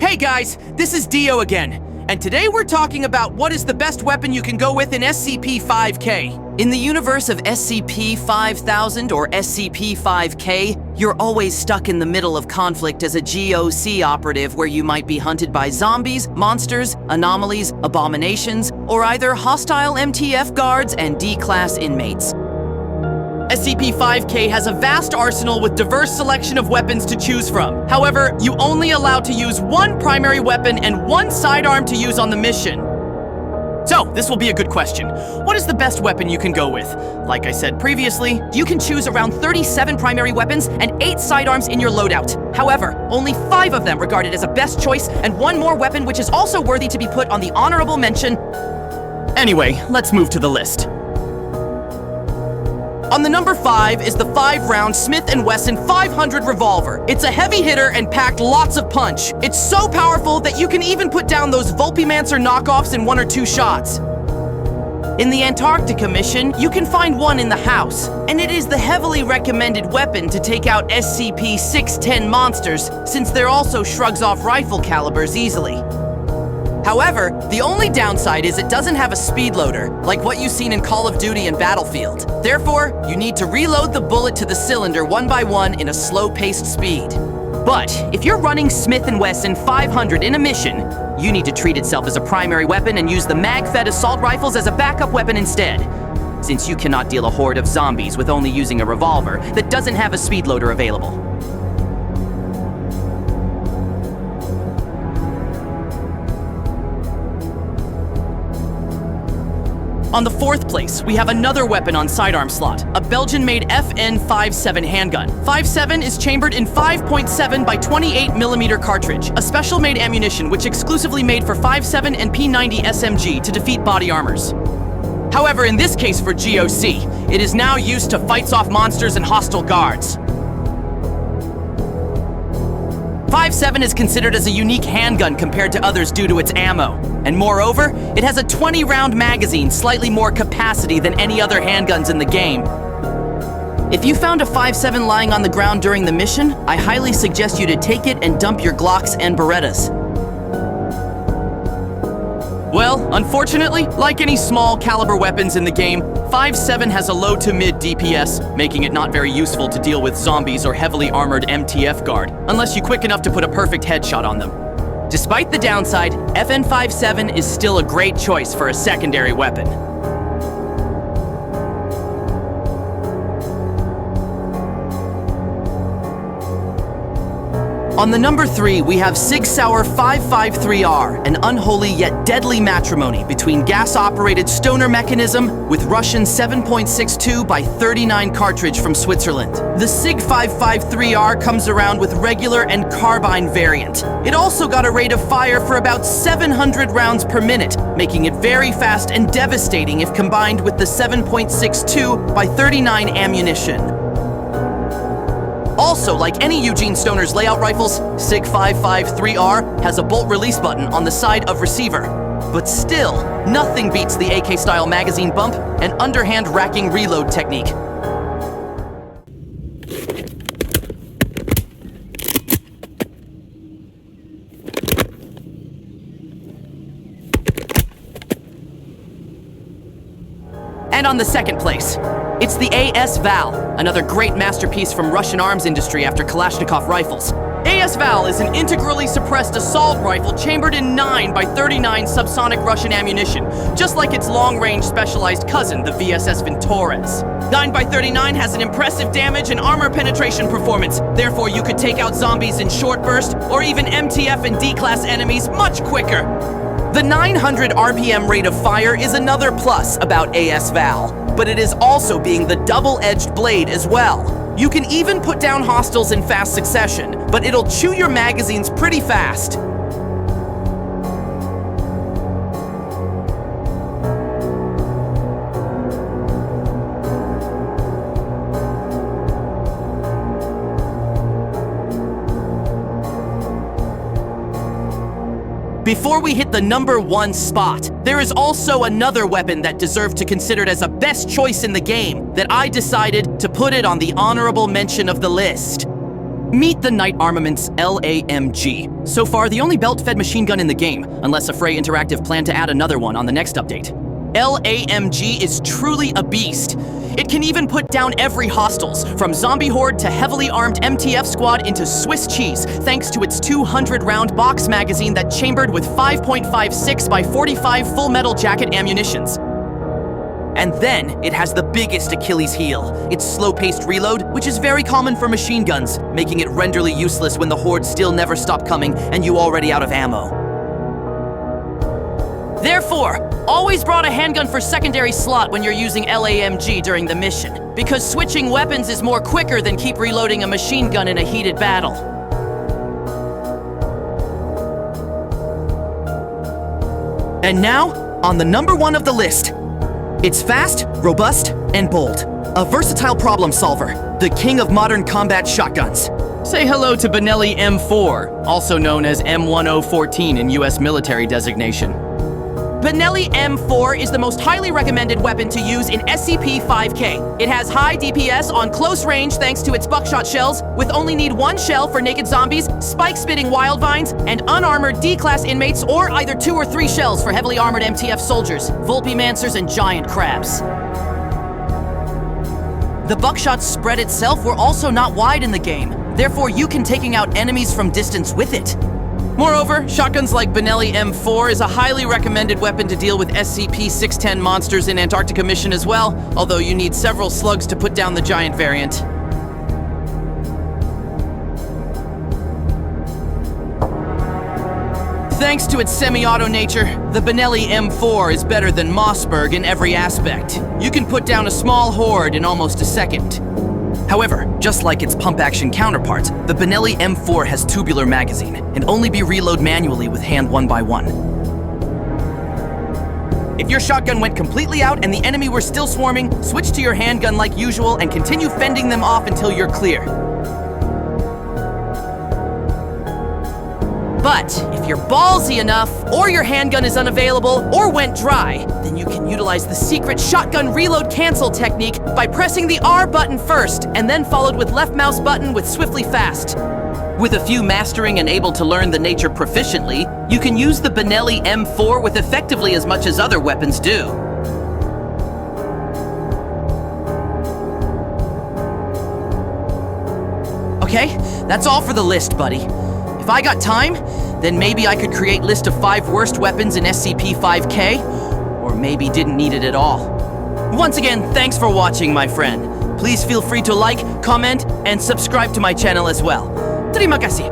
Hey guys, this is Dio again, and today we're talking about what is the best weapon you can go with in SCP-5K. In the universe of SCP-5000 or SCP-5K, you're always stuck in the middle of conflict as a GOC operative where you might be hunted by zombies, monsters, anomalies, abominations, or either hostile MTF guards and D-class inmates. SCP-5K has a vast arsenal with diverse selection of weapons to choose from. However, you only allowed to use one primary weapon and one sidearm to use on the mission. So, this will be a good question. What is the best weapon you can go with? Like I said previously, you can choose around 37 primary weapons and 8 sidearms in your loadout. However, only 5 of them regarded as a best choice and 1 more weapon which is also worthy to be put on the Honourable Mention. Anyway, let's move to the list. On the number 5 is the 5-round Smith & Wesson 500 Revolver. It's a heavy hitter and packed lots of punch. It's so powerful that you can even put down those Vulpimancer knockoffs in 1 or 2 shots. In the Antarctica mission, you can find one in the house, and it is the heavily recommended weapon to take out SCP-610 monsters, since there also shrugs off rifle calibers easily. However, the only downside is it doesn't have a speed loader, like what you've seen in Call of Duty and Battlefield. Therefore, you need to reload the bullet to the cylinder one by one in a slow-paced speed. But if you're running Smith & Wesson 500 in a mission, you need to treat itself as a primary weapon and use the mag-fed assault rifles as a backup weapon instead, since you cannot deal a horde of zombies with only using a revolver that doesn't have a speed loader available. On the 4th place, we have another weapon on sidearm slot, a Belgian-made FN57 handgun. 5.7 is chambered in 5.7 by 28mm cartridge, a special-made ammunition which exclusively made for 5.7 and P90 SMG to defeat body armors. However, in this case for GOC, it is now used to fight off monsters and hostile guards. 5.7 is considered as a unique handgun compared to others due to its ammo. And moreover, it has a 20-round magazine, slightly more capacity than any other handguns in the game. If you found a 5.7 lying on the ground during the mission, I highly suggest you to take it and dump your Glocks and Berettas. Well, unfortunately, like any small caliber weapons in the game, 5.7 has a low to mid DPS, making it not very useful to deal with zombies or heavily armored MTF guard, unless you're quick enough to put a perfect headshot on them. Despite the downside, FN57 is still a great choice for a secondary weapon. On the number 3, we have Sig Sauer 553R, an unholy yet deadly matrimony between gas-operated stoner mechanism with Russian 7.62 by 39 cartridge from Switzerland. The Sig 553R comes around with regular and carbine variant. It also got a rate of fire for about 700 rounds per minute, making it very fast and devastating if combined with the 7.62 by 39 ammunition. Also, like any Eugene Stoner's layout rifles, Sig 553R has a bolt release button on the side of receiver. But still, nothing beats the AK-style magazine bump and underhand racking reload technique. And on the 2nd place, it's the ASVAL, another great masterpiece from Russian arms industry after Kalashnikov rifles. ASVAL is an integrally suppressed assault rifle chambered in 9 by 39 subsonic Russian ammunition, just like its long-range specialized cousin, the VSS Ventores. 9 by 39 has an impressive damage and armor penetration performance, therefore you could take out zombies in short burst, or even MTF and D-class enemies much quicker. The 900 RPM rate of fire is another plus about ASVAL, but it is also being the double-edged blade as well. You can even put down hostiles in fast succession, but it'll chew your magazines pretty fast. Before we hit the number 1 spot, there is also another weapon that deserved to be considered as a best choice in the game that I decided to put it on the honorable mention of the list. Meet the Night Armaments LAMG. So far, the only belt-fed machine gun in the game, unless Affray Interactive plan to add another one on the next update. LAMG is truly a beast. It can even put down every hostiles, from zombie horde to heavily armed MTF squad into Swiss cheese, thanks to its 200-round box magazine that chambered with 5.56 by 45 full metal jacket ammunitions. And then, it has the biggest Achilles heel, its slow-paced reload, which is very common for machine guns, making it renderly useless when the hordes still never stop coming and you already out of ammo. Therefore, always brought a handgun for secondary slot when you're using LAMG during the mission, because switching weapons is more quicker than keep reloading a machine gun in a heated battle. And now, on the number 1 of the list. It's fast, robust, and bold. A versatile problem solver, the king of modern combat shotguns. Say hello to Benelli M4, also known as M1014 in US military designation. Benelli M4 is the most highly recommended weapon to use in SCP-5K. It has high DPS on close range thanks to its buckshot shells, with only need 1 shell for naked zombies, spike-spitting wild vines, and unarmored D-class inmates, or either 2 or 3 shells for heavily armored MTF soldiers, Vulpimancers, and giant crabs. The buckshot spread itself were also not wide in the game, therefore you can taking out enemies from distance with it. Moreover, shotguns like Benelli M4 is a highly recommended weapon to deal with SCP-610 monsters in Antarctica mission as well, although you need several slugs to put down the giant variant. Thanks to its semi-auto nature, the Benelli M4 is better than Mossberg in every aspect. You can put down a small horde in almost a second. However, just like its pump-action counterpart, the Benelli M4 has tubular magazine and only be reload manually with hand 1 by 1. If your shotgun went completely out and the enemy were still swarming, switch to your handgun like usual and continue fending them off until you're clear. But if you're ballsy enough, or your handgun is unavailable, or went dry, then you can utilize the secret shotgun reload cancel technique by pressing the R button first, and then followed with left mouse button with swiftly fast. With a few mastering and able to learn the nature proficiently, you can use the Benelli M4 with effectively as much as other weapons do. Okay, that's all for the list, buddy. If I got time, then maybe I could create list of 5 worst weapons in SCP-5K, or maybe didn't need it at all. Once again, thanks for watching, my friend. Please feel free to like, comment, and subscribe to my channel as well. Terima kasih.